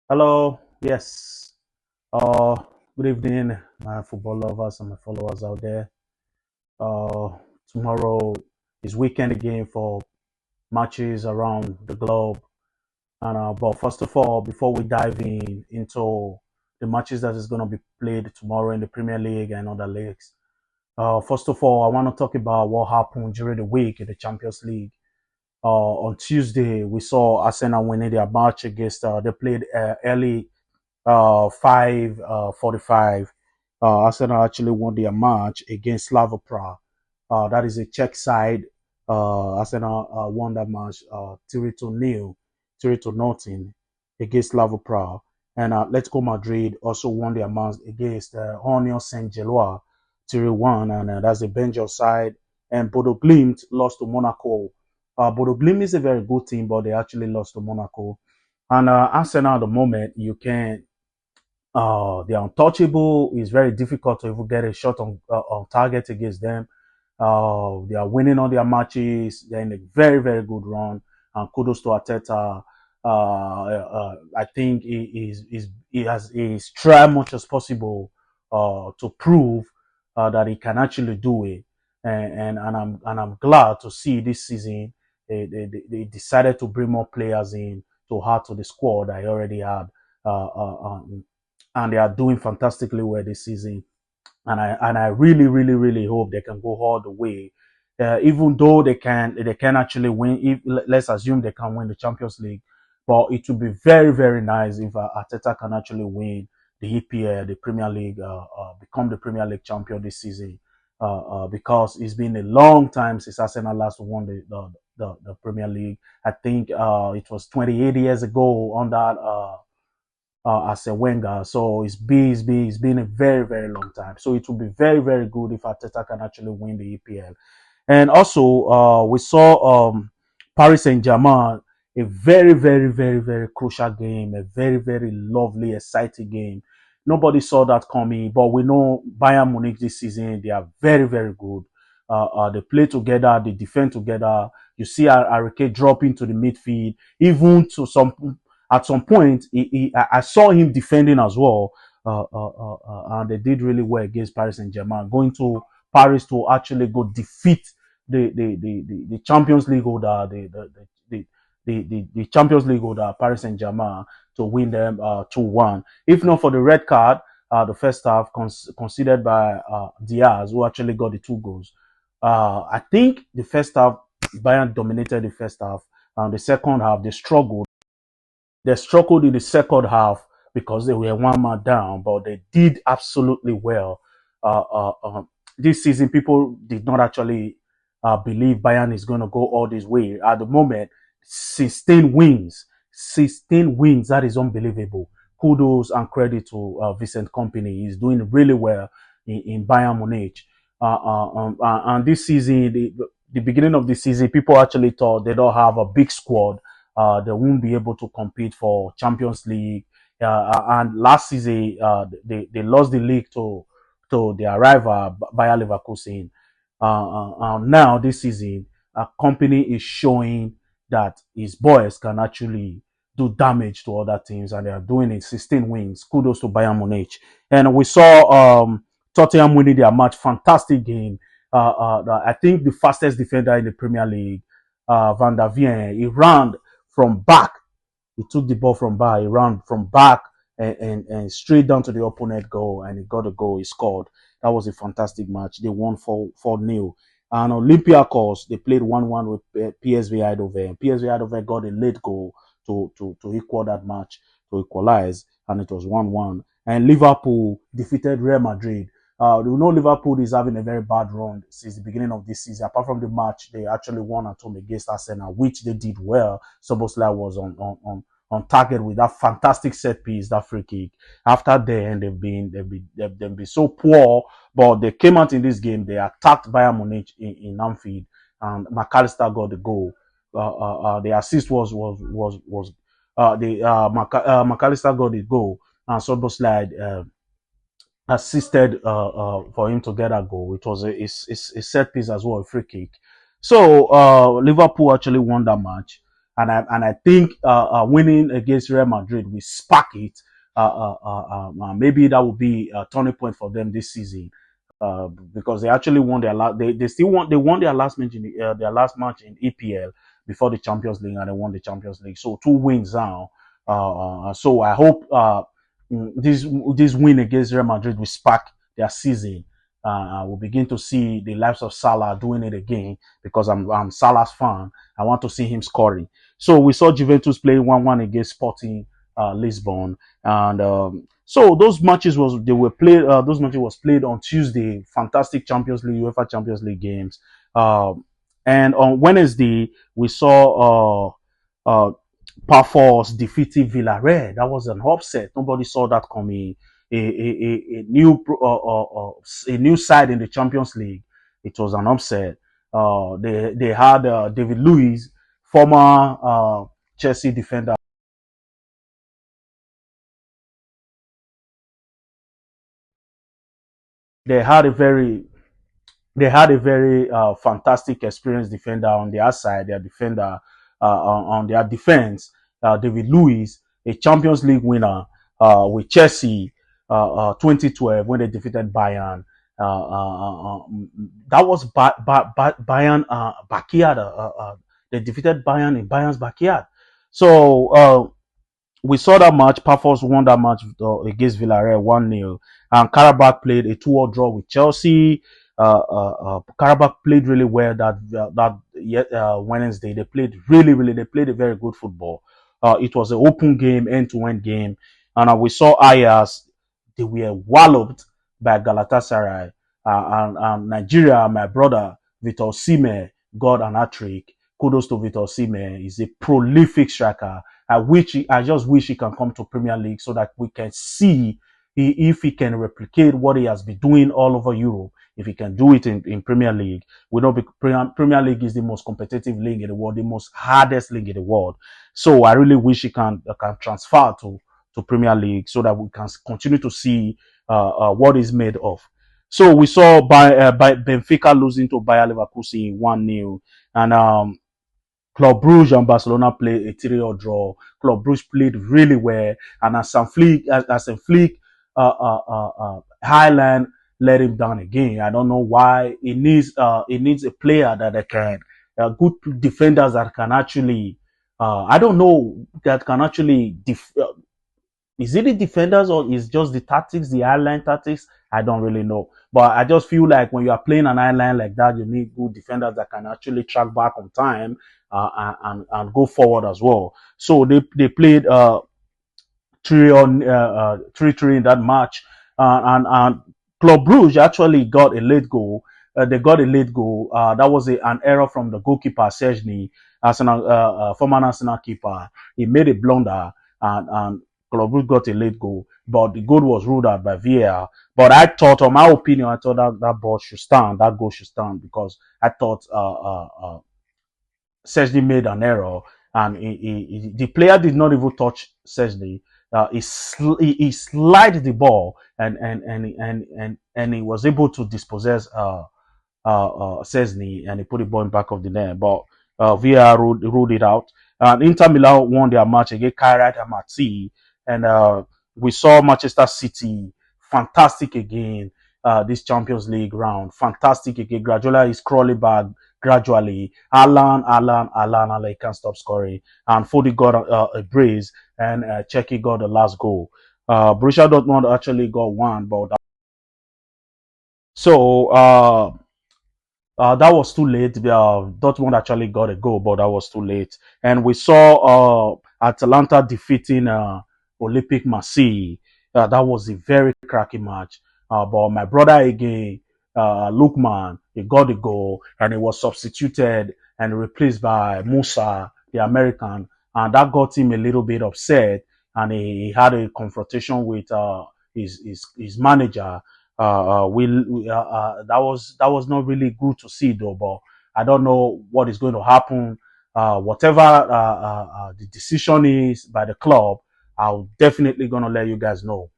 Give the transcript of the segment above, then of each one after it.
Hello, yes. Uh, Good evening, my football lovers and my followers out there. Uh, Tomorrow is weekend again for matches around the globe. And but first of all, before we dive into the matches that is going to be played tomorrow in the Premier League and other leagues, first of all, I want to talk about what happened during the week in the Champions League. On Tuesday, we saw Arsenal winning their match against. They played early 5:45. Arsenal actually won their match against Slava Prague. That is a Czech side. Arsenal won that match 3-0, 3-0 against Slava Prague. And Atletico Madrid also won their match against Union Saint-Gilloise 3-1, and that's a Belgian side. And Bodo Glimt lost to Monaco. Bodo Glimt is a very good team, but they actually lost to Monaco. And Arsenal at the moment, you can they're untouchable. It's very difficult to even get a shot on target against them. They are winning all their matches. They're in a very, very good run. And kudos to Arteta. I think he's tried much as possible to prove that he can actually do it. And I'm glad to see this season they decided to bring more players in to add to the squad I already had. Uh, uh, um, and they are doing fantastically well this season. And I really, really, really hope they can go all the way. Even though they can actually win. If let's assume they can win the Champions League, but it would be very, very nice if Arteta can actually win the EPL, the Premier League, become the Premier League champion this season. Because it's been a long time since Arsenal last won the Premier League. I think it was 28 years ago on that. As a Wenger. So it's been a very, very long time. So it will be very, very good if Arteta can actually win the EPL. And also, we saw Paris Saint-Germain, a very, very, very, very crucial game, a very, very lovely, exciting game. Nobody saw that coming, but we know Bayern Munich this season, they are very, very good. They play together, they defend together. You see Harry Kane drop into the midfield, even to some at some point, I saw him defending as well, and they did really well against Paris Saint-Germain, going to Paris to actually go defeat the Champions League holder, the Champions League holder, Paris Saint-Germain, to win them 2-1. If not for the red card, the first half considered by Diaz, who actually got the two goals. I think the first half, Bayern dominated the first half, and the second half, they struggled. They struggled in the second half because they were one man down, but they did absolutely well. This season, people did not actually believe Bayern is going to go all this way. At the moment, 16 wins. 16 wins. That is unbelievable. Kudos and credit to Vincent Company. He's doing really well in Bayern Munich. And this season, the beginning of the season, people actually thought they don't have a big squad, they won't be able to compete for Champions League. And last season, they lost the league to their rival Bayer Leverkusen. Now this season, a company is showing that his boys can actually do damage to other teams, and they are doing it. 16 wins. Kudos to Bayern Munich. And we saw Tottenham winning their match. Fantastic game. I think the fastest defender in the Premier League, Van der Ven, he ran from back. He took the ball from back. He ran from back and straight down to the opponent goal, and he got a goal. He scored. That was a fantastic match. They won 4-0. And Olympiacos, they played 1-1 with PSV Eindhoven. PSV Eindhoven got a late goal to equal that match, to equalize, and it was 1-1. And Liverpool defeated Real Madrid. We know Liverpool is having a very bad run since the beginning of this season. Apart from the match, they actually won at home against Arsenal, which they did well. Soboslai was on target with that fantastic set piece, that free kick. After then, they've been so poor, but they came out in this game. They attacked Bayern Munich in Anfield, and McAllister got the goal. The assist was McAllister got the goal, and Soboslai assisted for him to get a goal. It was a set piece as well, a free kick. So Liverpool actually won that match. And I think winning against Real Madrid will spark it. Maybe that will be a turning point for them this season. Because they actually won their last, they won their last match their last match in EPL before the Champions League, and they won the Champions League. So 2 wins now. So I hope this win against Real Madrid will spark their season. We'll begin to see the likes of Salah doing it again, because I'm Salah's fan. I want to see him scoring. So we saw Juventus play 1-1 against Sporting Lisbon, and so those matches were played. Those matches was played on Tuesday. Fantastic Champions League, UEFA Champions League games. And on Wednesday we saw Pafos defeating Villarreal. That was an upset. Nobody saw that coming. A new side in the Champions League. It was an upset. They had David Luiz, former Chelsea defender. They had a very fantastic experienced defender on their side. Their defender on their defense, David Luiz, a Champions League winner with Chelsea, 2012 when they defeated Bayern. That was Bayern backyard. They defeated Bayern in Bayern's backyard. So we saw that match. Pafos won that match against Villarreal 1-0. And Karabakh played a 2-2 draw with Chelsea. Karabakh played really well that Wednesday. They played they played a very good football. It was an open game, end-to-end game. And we saw Ayas, they were walloped by Galatasaray. And Nigeria, my brother, Vitor Sime, got an hat-trick. Kudos to Vitor Sime. He's a prolific striker. I just wish he can come to Premier League so that we can see if he can replicate what he has been doing all over Europe. If he can do it in Premier League, we know Premier League is the most competitive league in the world, the most hardest league in the world. So I really wish he can transfer to Premier League so that we can continue to see what he's made of. So we saw Benfica losing to Bayer Leverkusen 1-0, and Club Brugge and Barcelona played a 3-3 draw. Club Brugge played really well, and as Flick, Highland let him down again. I don't know why. It needs a player that can good defenders that can actually I don't know, that can actually is it the defenders or is just the tactics, the island tactics? I don't really know. But I just feel like when you are playing an island like that, you need good defenders that can actually track back on time and go forward as well. So they played 3-3 in that match, and Club Brugge actually got a late goal. They got a late goal. That was an error from the goalkeeper, Szczęsny, former national keeper. He made a blunder, and Club Brugge got a late goal, but the goal was ruled out by VAR. But I thought, on my opinion, I thought that ball should stand, that goal should stand, because I thought Szczęsny made an error, and the player did not even touch Szczęsny. He slid the ball, and he was able to dispossess Szczęsny, and he put the ball in back of the net. But VAR ruled it out. And Inter Milan won their match against Kairat Almaty, and we saw Manchester City fantastic again. This Champions League round, fantastic again. Gradually, he's crawling back. Gradually, Alan, he can't stop scoring. And Fodi got a brace, and Czechia got the last goal. Borussia Dortmund actually got one, but so that was too late. Dortmund actually got a goal, but that was too late. And we saw Atalanta defeating Olympic Marseille. That was a very cracking match. But my brother again, Lukman, he got the goal, and he was substituted and replaced by Musa, the American, and that got him a little bit upset, and he had a confrontation with his manager. That was not really good to see though, but I don't know what is going to happen. Whatever the decision is by the club, I'll definitely gonna let you guys know.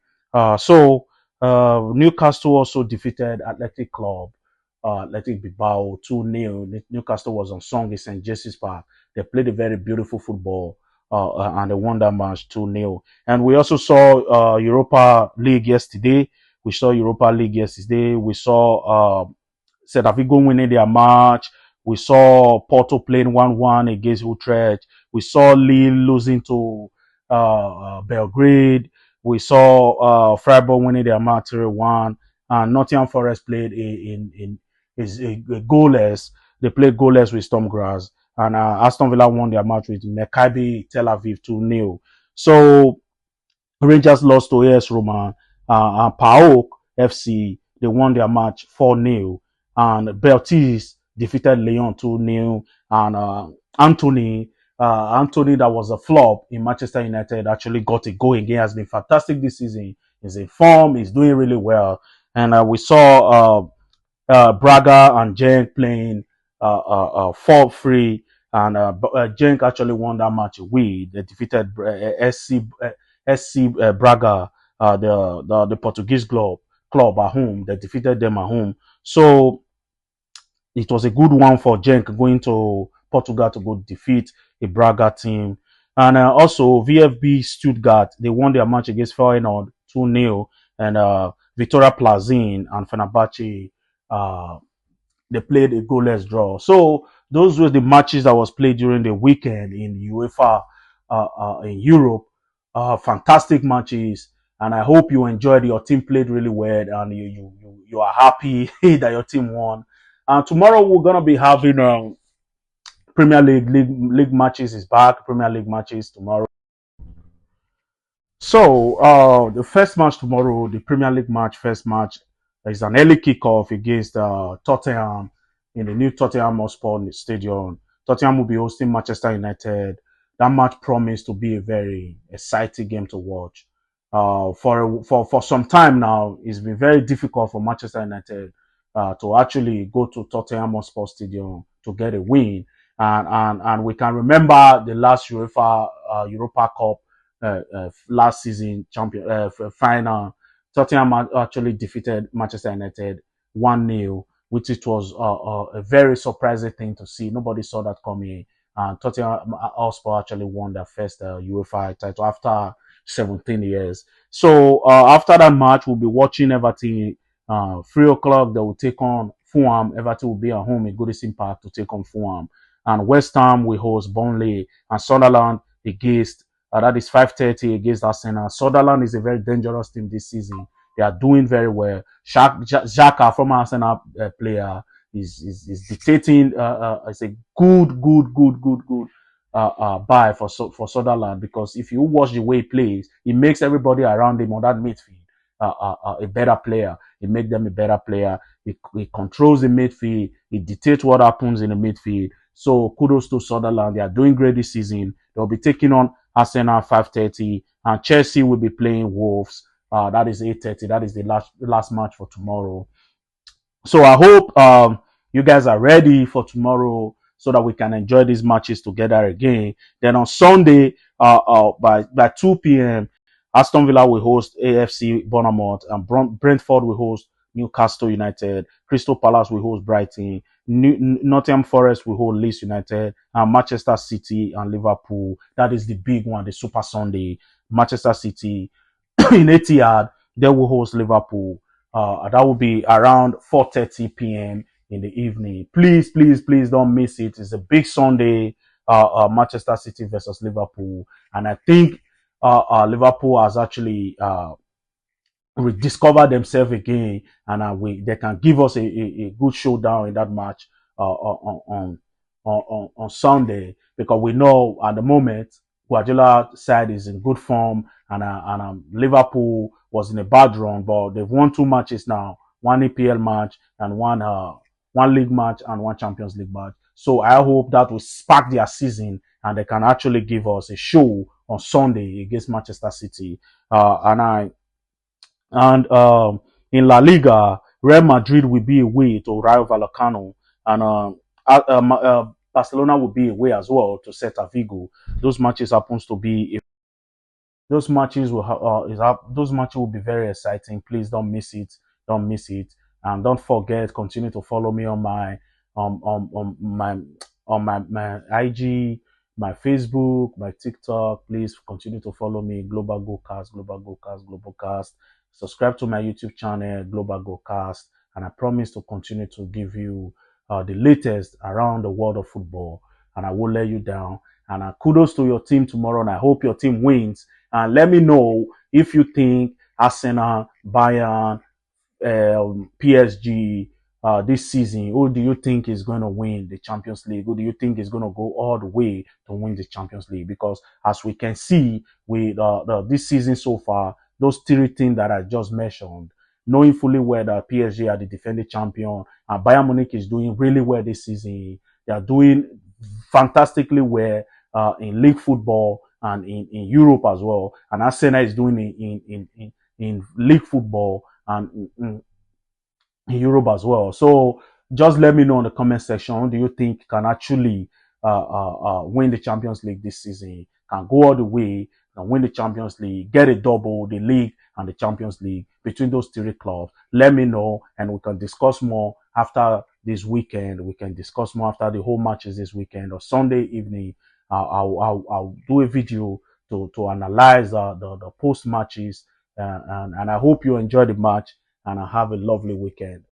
So Newcastle also defeated Athletic Club Athletic Bilbao 2-0. Newcastle was on song in St. James Park. They played a very beautiful football and they won that match 2-0. And we also saw Europa League yesterday. We saw Europa League yesterday. We saw Celta Vigo winning their match. We saw Porto playing 1-1 against Utrecht. We saw Lille losing to Belgrade. We saw Freiburg winning their match 3-1. And Nottingham Forest played a goalless. They played goalless with Stormgrass. And Aston Villa won their match with Maccabi Tel Aviv 2-0. So Rangers lost to AS Roma and PAOK FC. They won their match 4-0. And Betis defeated Lyon 2-0. And Anthony, that was a flop in Manchester United, actually got a goal again. He has been fantastic this season. He's in form. He's doing really well. And we saw Braga and Genk playing 4-3. And Genk actually won that match away. They defeated SC Braga, the Portuguese club at home. They defeated them at home. So it was a good one for Genk going to Portugal to go defeat a Braga team. And also VfB Stuttgart, they won their match against Feyenoord 2-0. And Victoria Plazin and Fenerbahce, they played a goalless draw. So those were the matches that was played during the weekend in UEFA in Europe. Fantastic matches, and I hope you enjoyed. Your team played really well, and you are happy that your team won. And tomorrow we're gonna be having Premier League matches is back. Premier League matches tomorrow. So the first match tomorrow, the Premier League match, first match is an early kickoff against Tottenham in the new Tottenham Hotspur Stadium. Tottenham will be hosting Manchester United. That match promised to be a very exciting game to watch. For some time now, it's been very difficult for Manchester United to actually go to Tottenham Hotspur Stadium to get a win. And we can remember the last Europa Cup last season final. Tottenham actually defeated Manchester United 1-0, which it was a very surprising thing to see. Nobody saw that coming. And Tottenham Hotspur actually won their first UEFA title after 17 years. So after that match, we'll be watching Everton. 3 o'clock, they will take on Fulham. Everton will be at home in Goodison Park to take on Fulham. And West Ham will host Burnley, and Sunderland against that is 5:30 against Arsenal. Sunderland is a very dangerous team this season. They are doing very well. Xhaka, former Arsenal player, is dictating. It's a good buy for Sunderland, because if you watch the way he plays, he makes everybody around him on that midfield a better player. He makes them a better player. He controls the midfield. He dictates what happens in the midfield. So kudos to Sunderland. They are doing great this season. They'll be taking on Arsenal 5:30, and Chelsea will be playing Wolves. That is 8:30. That is the last match for tomorrow. So I hope you guys are ready for tomorrow so that we can enjoy these matches together again. Then on Sunday, by 2 p.m., Aston Villa will host AFC Bournemouth, and Brentford will host Newcastle United. Crystal Palace will host Brighton. Nottingham Forest will hold Leeds United, and Manchester City and Liverpool. That is the big one, the Super Sunday. Manchester City in Etihad, they will host Liverpool. That will be around 4:30 p.m. in the evening. Please don't miss it. It's a big Sunday. Manchester City versus Liverpool, and I think Liverpool has actually rediscover themselves again, and they can give us a good showdown in that match on Sunday, because we know at the moment Guardiola side is in good form, and Liverpool was in a bad run, but they've won 2 matches now, one EPL match and one league match and one Champions League match. So I hope that will spark their season and they can actually give us a show on Sunday against Manchester City. In La Liga, Real Madrid will be away to Rayo Vallecano, and Barcelona will be away as well to Celta Vigo. Those matches happens to be those matches will be very exciting. Please don't miss it. Don't miss it. And don't forget, continue to follow me on my on my my IG, my Facebook, my TikTok. Please continue to follow me, Global Go-Cast, Global Go-Cast, Global Cast. Subscribe to my YouTube channel, Global Go-Cast, and I promise to continue to give you the latest around the world of football, and I won't let you down. And kudos to your team tomorrow, and I hope your team wins. And let me know if you think Arsenal, Bayern, PSG this season, who do you think is going to win the Champions League? Who do you think is going to go all the way to win the Champions League? Because as we can see with this season so far, those three teams that I just mentioned, knowing fully well that PSG are the defending champion and Bayern Munich is doing really well this season. They are doing fantastically well in league football and in Europe as well. And Arsenal is doing in league football and in Europe as well. So just let me know in the comment section. Who do you think can actually win the Champions League this season? Can go all the way and win the Champions League, get a double, the league and the Champions League between those three clubs? Let me know, and we can discuss more after this weekend. We can discuss more after the whole matches this weekend or Sunday evening. I'll do a video to analyze the post matches, and I hope you enjoy the match and have a lovely weekend.